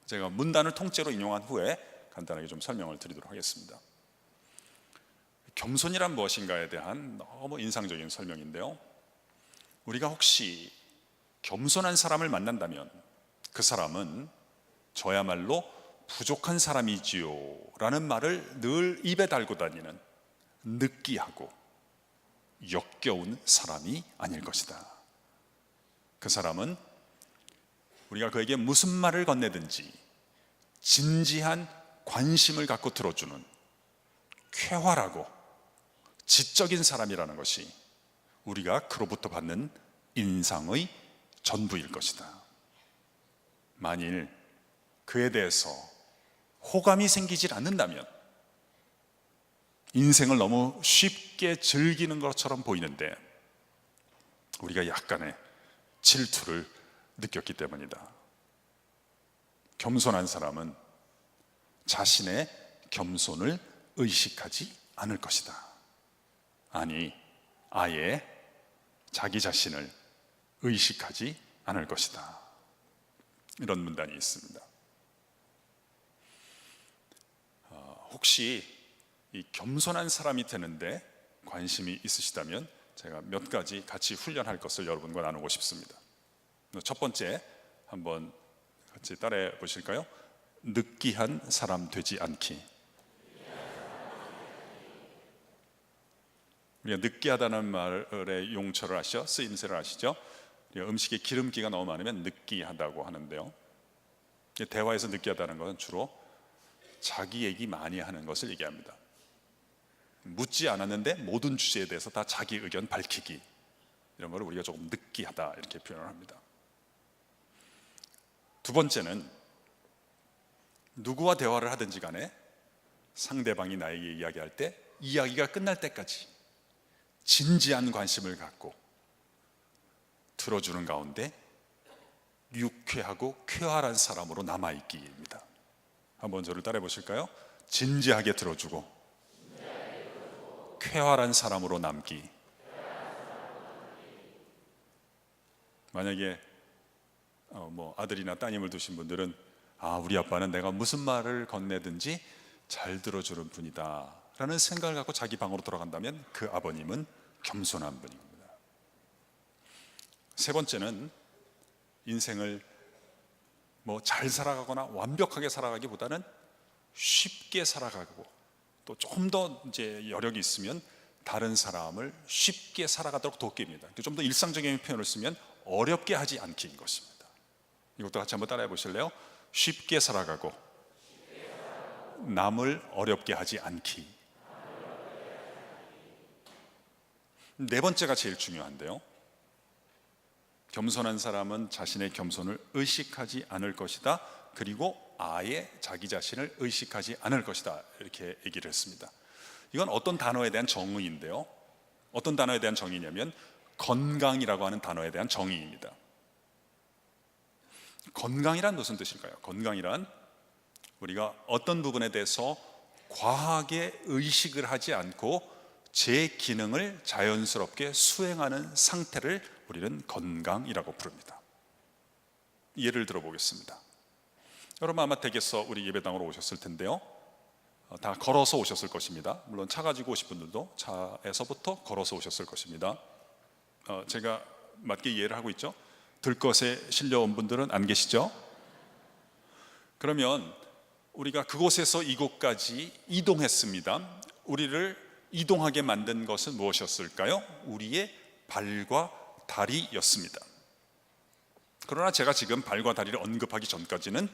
A: 제가 문단을 통째로 인용한 후에 간단하게 좀 설명을 드리도록 하겠습니다. 겸손이란 무엇인가에 대한 너무 인상적인 설명인데요, 우리가 혹시 겸손한 사람을 만난다면 그 사람은 저야말로 부족한 사람이지요 라는 말을 늘 입에 달고 다니는 느끼하고 역겨운 사람이 아닐 것이다. 그 사람은 우리가 그에게 무슨 말을 건네든지 진지한 관심을 갖고 들어주는 쾌활하고 지적인 사람이라는 것이 우리가 그로부터 받는 인상의 전부일 것이다. 만일 그에 대해서 호감이 생기질 않는다면 인생을 너무 쉽게 즐기는 것처럼 보이는데 우리가 약간의 질투를 느꼈기 때문이다. 겸손한 사람은 자신의 겸손을 의식하지 않을 것이다. 아니, 아예 자기 자신을 의식하지 않을 것이다. 이런 문단이 있습니다. 혹시 이 겸손한 사람이 되는데 관심이 있으시다면 제가 몇 가지 같이 훈련할 것을 여러분과 나누고 싶습니다. 첫 번째, 한번 같이 따라해 보실까요? 느끼한 사람 되지 않기. 우리가 느끼하다는 말의 용처를 아시죠? 쓰임새를 아시죠? 음식에 기름기가 너무 많으면 느끼하다고 하는데요, 대화에서 느끼하다는 것은 주로 자기 얘기 많이 하는 것을 얘기합니다. 묻지 않았는데 모든 주제에 대해서 다 자기 의견 밝히기, 이런 걸 우리가 조금 느끼하다 이렇게 표현을 합니다. 두 번째는 누구와 대화를 하든지 간에 상대방이 나에게 이야기할 때 이야기가 끝날 때까지 진지한 관심을 갖고 들어주는 가운데 유쾌하고 쾌활한 사람으로 남아있기입니다. 한번 저를 따라해 보실까요? 진지하게 들어주고 쾌활한 사람으로 남기. 만약에 아들이나 따님을 두신 분들은 우리 아빠는 내가 무슨 말을 건네든지 잘 들어주는 분이다 라는 생각을 갖고 자기 방으로 돌아간다면 그 아버님은 겸손한 분입니다. 세 번째는 인생을 잘 살아가거나 완벽하게 살아가기보다는 쉽게 살아가고, 또 조금 더 이제 여력이 있으면 다른 사람을 쉽게 살아가도록 돕기입니다. 좀 더 일상적인 표현을 쓰면 어렵게 하지 않기인 것입니다. 이것도 같이 한번 따라해 보실래요? 쉽게 살아가고 남을 어렵게 하지 않기. 네 번째가 제일 중요한데요, 겸손한 사람은 자신의 겸손을 의식하지 않을 것이다, 그리고 아예 자기 자신을 의식하지 않을 것이다, 이렇게 얘기를 했습니다. 이건 어떤 단어에 대한 정의인데요, 어떤 단어에 대한 정의냐면 건강이라고 하는 단어에 대한 정의입니다. 건강이란 무슨 뜻일까요? 건강이란 우리가 어떤 부분에 대해서 과하게 의식을 하지 않고 제 기능을 자연스럽게 수행하는 상태를 우리는 건강이라고 부릅니다. 예를 들어 보겠습니다. 여러분 아마 댁에서 우리 예배당으로 오셨을 텐데요, 다 걸어서 오셨을 것입니다. 물론 차 가지고 오신 분들도 차에서부터 걸어서 오셨을 것입니다. 제가 맞게 이해를 하고 있죠? 들것에 실려온 분들은 안 계시죠? 그러면 우리가 그곳에서 이곳까지 이동했습니다. 우리를 이동하게 만든 것은 무엇이었을까요? 우리의 발과 다리였습니다. 그러나 제가 지금 발과 다리를 언급하기 전까지는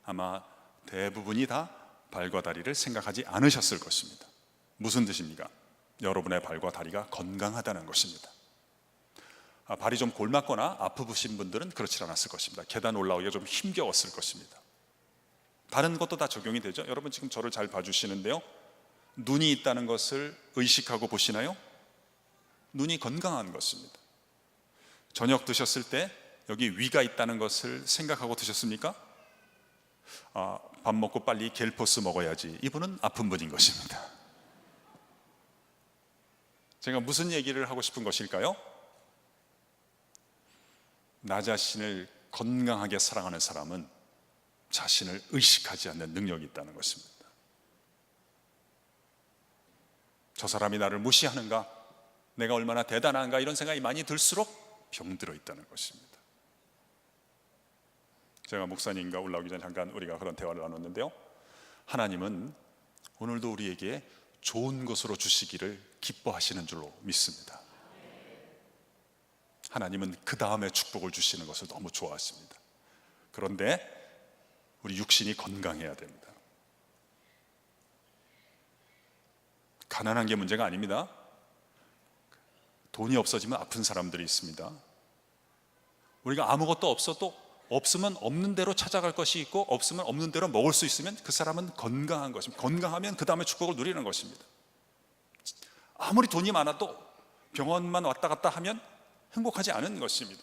A: 아마 대부분이 다 발과 다리를 생각하지 않으셨을 것입니다. 무슨 뜻입니까? 여러분의 발과 다리가 건강하다는 것입니다. 발이 좀 골맞거나 아프신 분들은 그렇지 않았을 것입니다. 계단 올라오기가 좀 힘겨웠을 것입니다. 다른 것도 다 적용이 되죠. 여러분 지금 저를 잘 봐주시는데요, 눈이 있다는 것을 의식하고 보시나요? 눈이 건강한 것입니다. 저녁 드셨을 때 여기 위가 있다는 것을 생각하고 드셨습니까? 밥 먹고 빨리 겔포스 먹어야지, 이분은 아픈 분인 것입니다. 제가 무슨 얘기를 하고 싶은 것일까요? 나 자신을 건강하게 사랑하는 사람은 자신을 의식하지 않는 능력이 있다는 것입니다. 저 사람이 나를 무시하는가, 내가 얼마나 대단한가, 이런 생각이 많이 들수록 병들어 있다는 것입니다. 제가 목사님과 올라오기 전에 잠깐 우리가 그런 대화를 나눴는데요, 하나님은 오늘도 우리에게 좋은 것으로 주시기를 기뻐하시는 줄로 믿습니다. 하나님은 그 다음에 축복을 주시는 것을 너무 좋아하십니다. 그런데 우리 육신이 건강해야 됩니다. 가난한 게 문제가 아닙니다. 돈이 없어지면 아픈 사람들이 있습니다. 우리가 아무것도 없어도 없으면 없는 대로 찾아갈 것이 있고, 없으면 없는 대로 먹을 수 있으면 그 사람은 건강한 것입니다. 건강하면 그 다음에 축복을 누리는 것입니다. 아무리 돈이 많아도 병원만 왔다 갔다 하면 행복하지 않은 것입니다.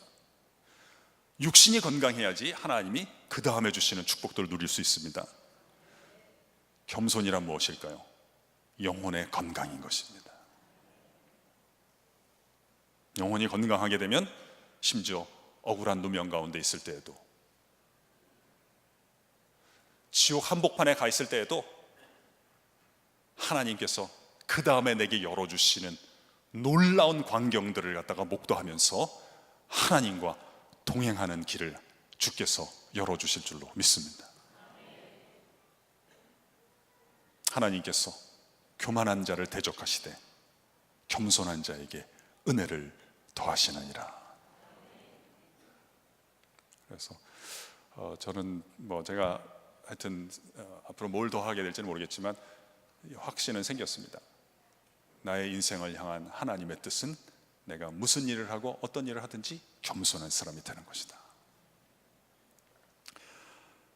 A: 육신이 건강해야지 하나님이 그 다음에 주시는 축복들을 누릴 수 있습니다. 겸손이란 무엇일까요? 영혼의 건강인 것입니다. 영혼이 건강하게 되면 심지어 억울한 누명 가운데 있을 때에도, 지옥 한복판에 가 있을 때에도 하나님께서 그 다음에 내게 열어주시는 놀라운 광경들을 갖다가 목도하면서 하나님과 동행하는 길을 주께서 열어주실 줄로 믿습니다. 하나님께서 교만한 자를 대적하시되 겸손한 자에게 은혜를 더하시느니라. 그래서 저는 뭐 제가 하여튼 앞으로 뭘 더 하게 될지는 모르겠지만 확신은 생겼습니다. 나의 인생을 향한 하나님의 뜻은 내가 무슨 일을 하고 어떤 일을 하든지 겸손한 사람이 되는 것이다.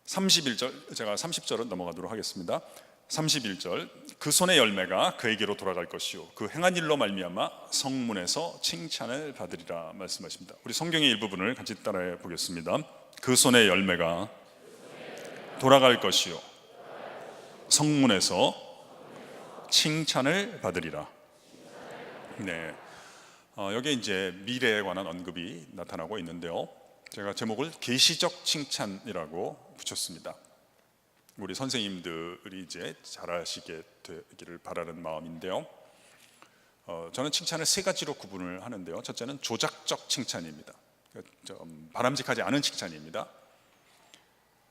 A: 31절, 제가 30절은 넘어가도록 하겠습니다. 31절, 그 손의 열매가 그에게로 돌아갈 것이요 그 행한 일로 말미암아 성문에서 칭찬을 받으리라 말씀하십니다. 우리 성경의 일부분을 같이 따라해 보겠습니다. 그 손의 열매가 돌아갈 것이요 성문에서 칭찬을 받으리라. 네, 여기에 이제 미래에 관한 언급이 나타나고 있는데요. 제가 제목을 계시적 칭찬이라고 붙였습니다. 우리 선생님들이 이제 잘하시게 되기를 바라는 마음인데요. 저는 칭찬을 세 가지로 구분을 하는데요. 첫째는 조작적 칭찬입니다. 좀 바람직하지 않은 칭찬입니다.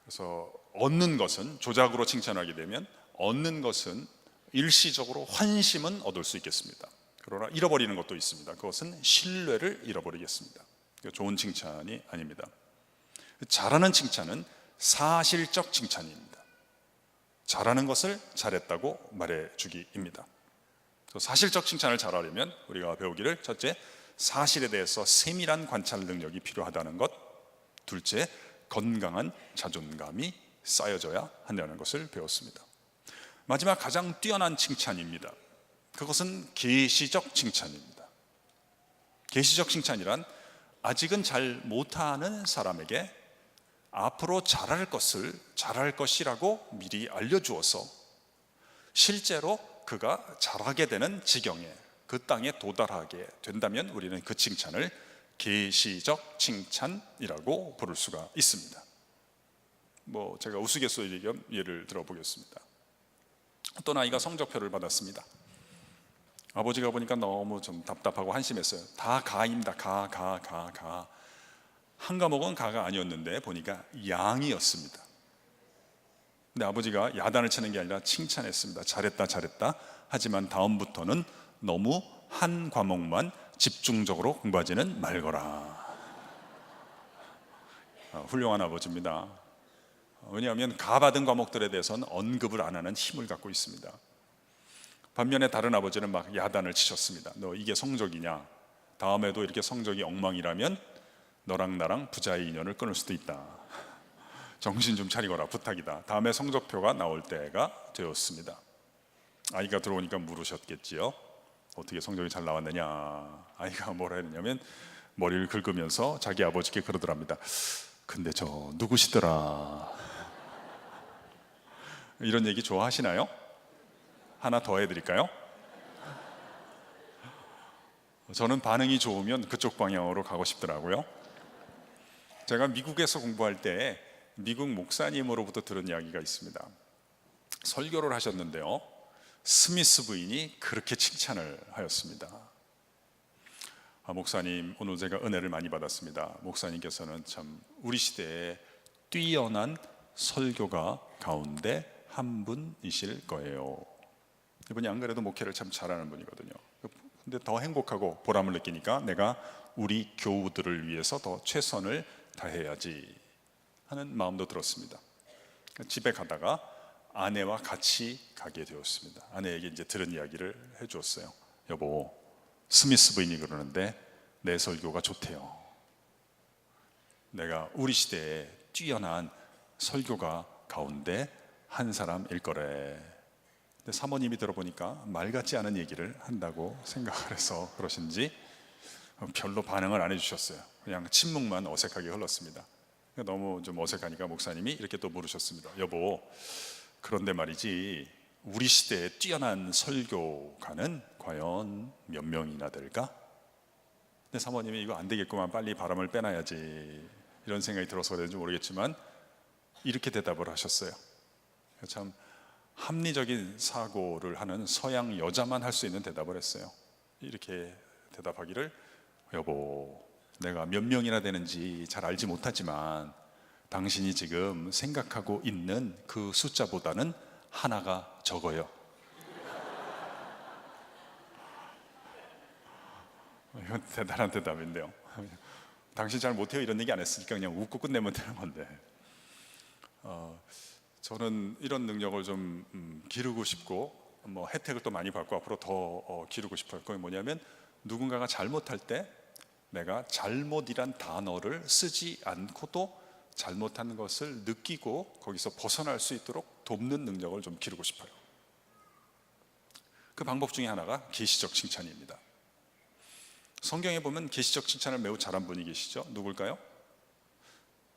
A: 그래서 얻는 것은, 조작으로 칭찬하게 되면 얻는 것은 일시적으로 환심은 얻을 수 있겠습니다. 그러나 잃어버리는 것도 있습니다. 그것은 신뢰를 잃어버리겠습니다. 좋은 칭찬이 아닙니다. 잘하는 칭찬은 사실적 칭찬입니다. 잘하는 것을 잘했다고 말해주기입니다. 사실적 칭찬을 잘하려면 우리가 배우기를, 첫째, 사실에 대해서 세밀한 관찰 능력이 필요하다는 것, 둘째, 건강한 자존감이 쌓여져야 한다는 것을 배웠습니다. 마지막 가장 뛰어난 칭찬입니다. 그것은 계시적 칭찬입니다. 계시적 칭찬이란 아직은 잘 못하는 사람에게 앞으로 잘할 것을 잘할 것이라고 미리 알려주어서 실제로 그가 잘하게 되는 지경에, 그 땅에 도달하게 된다면 우리는 그 칭찬을 계시적 칭찬이라고 부를 수가 있습니다. 뭐 제가 우스갯소리 겸 예를 들어보겠습니다. 어떤 아이가 성적표를 받았습니다. 아버지가 보니까 너무 좀 답답하고 한심했어요. 다 가입니다. 가. 한 과목은 가가 아니었는데 보니까 양이었습니다. 근데 아버지가 야단을 치는 게 아니라 칭찬했습니다. 잘했다. 하지만 다음부터는 너무 한 과목만 집중적으로 공부하지는 말거라. 훌륭한 아버지입니다. 왜냐하면 가 받은 과목들에 대해서는 언급을 안 하는 힘을 갖고 있습니다. 반면에 다른 아버지는 막 야단을 치셨습니다. 너 이게 성적이냐? 다음에도 이렇게 성적이 엉망이라면 너랑 나랑 부자의 인연을 끊을 수도 있다. 정신 좀 차리거라, 부탁이다. 다음에 성적표가 나올 때가 되었습니다. 아이가 들어오니까 물으셨겠지요. 어떻게 성적이 잘 나왔느냐? 아이가 뭐라 했냐면 머리를 긁으면서 자기 아버지께 그러더랍니다. 근데 저 누구시더라? 이런 얘기 좋아하시나요? 하나 더 해드릴까요? 저는 반응이 좋으면 그쪽 방향으로 가고 싶더라고요. 제가 미국에서 공부할 때 미국 목사님으로부터 들은 이야기가 있습니다. 설교를 하셨는데요, 스미스 부인이 그렇게 칭찬을 하였습니다. 목사님, 오늘 제가 은혜를 많이 받았습니다. 목사님께서는 참 우리 시대에 뛰어난 설교가 가운데 한 분이실 거예요. 이분이 안 그래도 목회를 참 잘하는 분이거든요. 근데 더 행복하고 보람을 느끼니까 내가 우리 교우들을 위해서 더 최선을 다해야지 하는 마음도 들었습니다. 집에 가다가 아내와 같이 가게 되었습니다. 아내에게 이제 들은 이야기를 해주었어요. 여보, 스미스 부인이 그러는데 내 설교가 좋대요. 내가 우리 시대에 뛰어난 설교가 가운데 한 사람일 거래. 근데 사모님이 들어보니까 말 같지 않은 얘기를 한다고 생각을 해서 그러신지 별로 반응을 안 해주셨어요. 그냥 침묵만 어색하게 흘렀습니다. 너무 좀 어색하니까 목사님이 이렇게 또 물으셨습니다. 여보, 그런데 말이지 우리 시대에 뛰어난 설교가는 과연 몇 명이나 될까? 근데 사모님이 이거 안 되겠구만, 빨리 바람을 빼놔야지, 이런 생각이 들어서 그런지 모르겠지만 이렇게 대답을 하셨어요. 참 합리적인 사고를 하는 서양 여자만 할 수 있는 대답을 했어요. 이렇게 대답하기를, 여보, 내가 몇 명이나 되는지 잘 알지 못하지만 당신이 지금 생각하고 있는 그 숫자보다는 하나가 적어요. 이건 대단한 대답인데요. 당신 잘 못해요 이런 얘기 안 했으니까 그냥 웃고 끝내면 되는 건데, 저는 이런 능력을 좀 기르고 싶고 뭐 혜택을 또 많이 받고 앞으로 더 기르고 싶어요. 그게 뭐냐면 누군가가 잘못할 때 내가 잘못이란 단어를 쓰지 않고도 잘못한 것을 느끼고 거기서 벗어날 수 있도록 돕는 능력을 좀 기르고 싶어요. 그 방법 중에 하나가 계시적 칭찬입니다. 성경에 보면 계시적 칭찬을 매우 잘한 분이 계시죠. 누굴까요?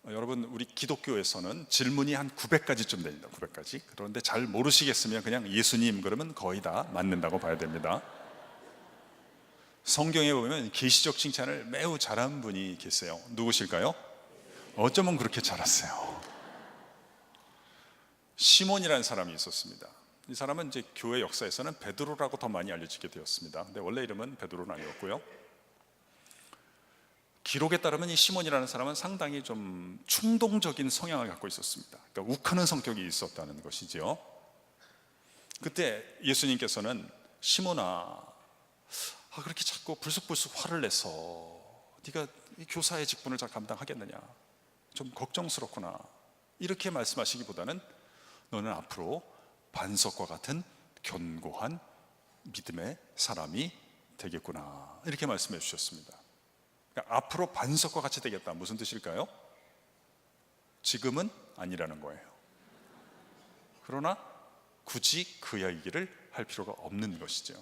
A: 여러분, 우리 기독교에서는 질문이 한 900가지쯤 됩니다. 900가지. 그런데 잘 모르시겠으면 그냥 예수님 그러면 거의 다 맞는다고 봐야 됩니다. 성경에 보면 계시적 칭찬을 매우 잘한 분이 계세요. 누구실까요? 어쩌면 그렇게 잘했어요. 시몬이라는 사람이 있었습니다. 이 사람은 이제 교회 역사에서는 베드로라고 더 많이 알려지게 되었습니다. 근데 원래 이름은 베드로는 아니었고요. 기록에 따르면 이 시몬이라는 사람은 상당히 좀 충동적인 성향을 갖고 있었습니다. 그러니까 욱하는 성격이 있었다는 것이죠. 그때 예수님께서는 시몬아, 그렇게 자꾸 불쑥불쑥 화를 내서 네가 이 교사의 직분을 잘 감당하겠느냐, 좀 걱정스럽구나, 이렇게 말씀하시기보다는 너는 앞으로 반석과 같은 견고한 믿음의 사람이 되겠구나, 이렇게 말씀해 주셨습니다. 그러니까 앞으로 반석과 같이 되겠다, 무슨 뜻일까요? 지금은 아니라는 거예요. 그러나 굳이 그 이야기를 할 필요가 없는 것이죠.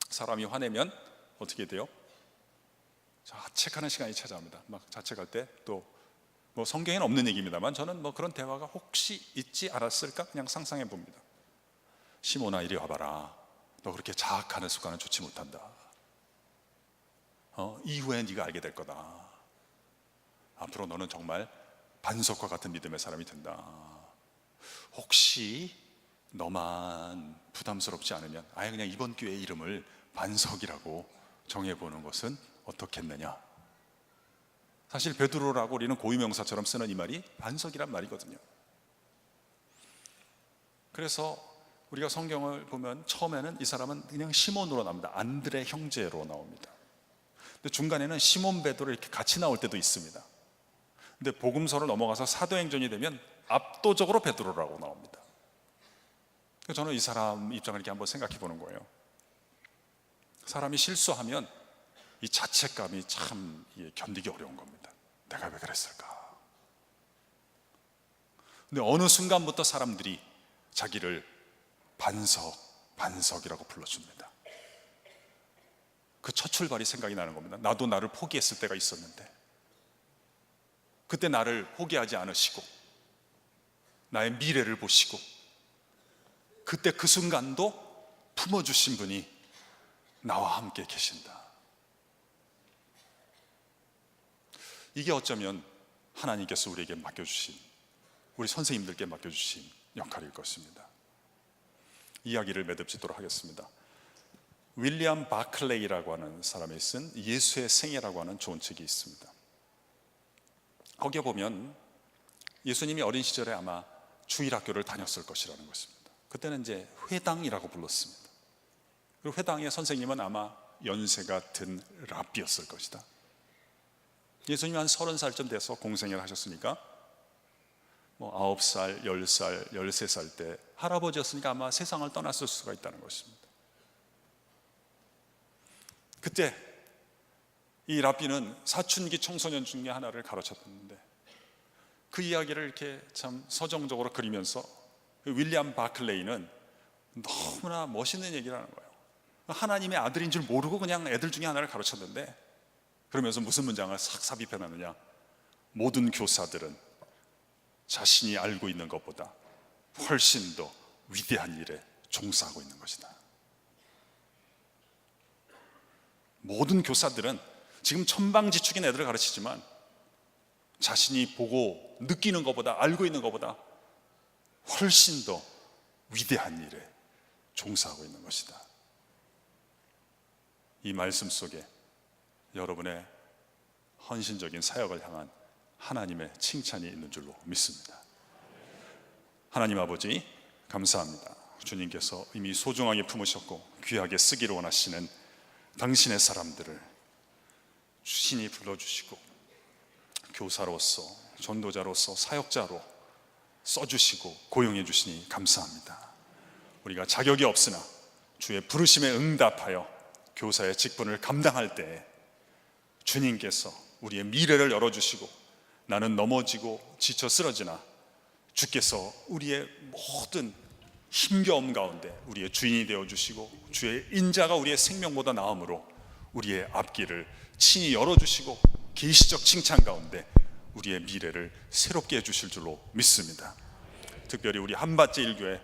A: 사람이 화내면 어떻게 돼요? 자책하는 시간이 찾아옵니다. 막 자책할 때 또 뭐 성경에는 없는 얘기입니다만 저는 뭐 그런 대화가 혹시 있지 않았을까 그냥 상상해 봅니다. 시몬아, 이리 와봐라. 너 그렇게 자학하는 습관은 좋지 못한다. 이후에 네가 알게 될 거다. 앞으로 너는 정말 반석과 같은 믿음의 사람이 된다. 혹시 너만 부담스럽지 않으면 아예 그냥 이번 교회 이름을 반석이라고 정해보는 것은 어떻겠느냐. 사실 베드로라고 우리는 고유명사처럼 쓰는 이 말이 반석이란 말이거든요. 그래서 우리가 성경을 보면 처음에는 이 사람은 그냥 시몬으로 나옵니다. 안드레 형제로 나옵니다. 근데 중간에는 시몬 베드로 이렇게 같이 나올 때도 있습니다. 근데 복음서를 넘어가서 사도행전이 되면 압도적으로 베드로라고 나옵니다. 그래서 저는 이 사람 입장을 이렇게 한번 생각해 보는 거예요. 사람이 실수하면 이 자책감이 참 견디기 어려운 겁니다. 내가 왜 그랬을까? 근데 어느 순간부터 사람들이 자기를 반석이라고 불러줍니다. 그 첫 출발이 생각이 나는 겁니다. 나도 나를 포기했을 때가 있었는데 그때 나를 포기하지 않으시고 나의 미래를 보시고 그때 그 순간도 품어주신 분이 나와 함께 계신다. 이게 어쩌면 하나님께서 우리에게 맡겨주신, 우리 선생님들께 맡겨주신 역할일 것입니다. 이야기를 매듭짓도록 하겠습니다. 윌리엄 바클레이라고 하는 사람이 쓴 예수의 생애라고 하는 좋은 책이 있습니다. 거기에 보면 예수님이 어린 시절에 아마 주일학교를 다녔을 것이라는 것입니다. 그때는 이제 회당이라고 불렀습니다. 그리고 회당의 선생님은 아마 연세가 든 랍비였을 것이다. 예수님이 한 30살쯤 돼서 공생애를 하셨으니까 뭐 9살, 10살, 13살 때 할아버지였으니까 아마 세상을 떠났을 수가 있다는 것입니다. 그때 이 랍비는 사춘기 청소년 중에 하나를 가르쳤는데 그 이야기를 이렇게 참 서정적으로 그리면서 윌리엄 바클레이는 너무나 멋있는 얘기를 하는 거예요. 하나님의 아들인 줄 모르고 그냥 애들 중에 하나를 가르쳤는데 그러면서 무슨 문장을 싹 삽입해놨느냐. 모든 교사들은 자신이 알고 있는 것보다 훨씬 더 위대한 일에 종사하고 있는 것이다. 모든 교사들은 지금 천방지축인 애들을 가르치지만 자신이 보고 느끼는 것보다 알고 있는 것보다 훨씬 더 위대한 일에 종사하고 있는 것이다. 이 말씀 속에 여러분의 헌신적인 사역을 향한 하나님의 칭찬이 있는 줄로 믿습니다. 하나님 아버지 감사합니다. 주님께서 이미 소중하게 품으셨고 귀하게 쓰기를 원하시는 당신의 사람들을 신이 불러주시고 교사로서 전도자로서 사역자로 써주시고 고용해 주시니 감사합니다. 우리가 자격이 없으나 주의 부르심에 응답하여 교사의 직분을 감당할 때에 주님께서 우리의 미래를 열어주시고, 나는 넘어지고 지쳐 쓰러지나 주께서 우리의 모든 힘겨움 가운데 우리의 주인이 되어주시고, 주의 인자가 우리의 생명보다 나음으로 우리의 앞길을 친히 열어주시고, 계시적 칭찬 가운데 우리의 미래를 새롭게 해주실 줄로 믿습니다. 특별히 우리 한밭제일교회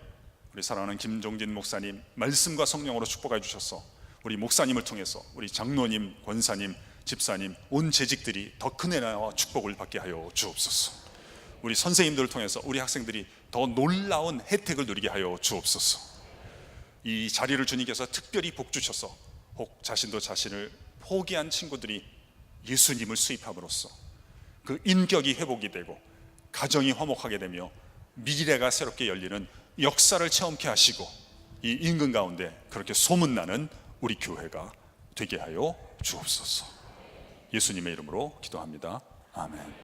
A: 우리 사랑하는 김종진 목사님 말씀과 성령으로 축복해 주셔서 우리 목사님을 통해서 우리 장로님, 권사님, 집사님 온 재직들이 더 큰 은혜와 축복을 받게 하여 주옵소서. 우리 선생님들을 통해서 우리 학생들이 더 놀라운 혜택을 누리게 하여 주옵소서. 이 자리를 주님께서 특별히 복 주셔서 혹 자신도 자신을 포기한 친구들이 예수님을 수입함으로써 그 인격이 회복이 되고 가정이 화목하게 되며 미래가 새롭게 열리는 역사를 체험케 하시고, 이 인근 가운데 그렇게 소문나는 우리 교회가 되게 하여 주옵소서. 예수님의 이름으로 기도합니다. 아멘.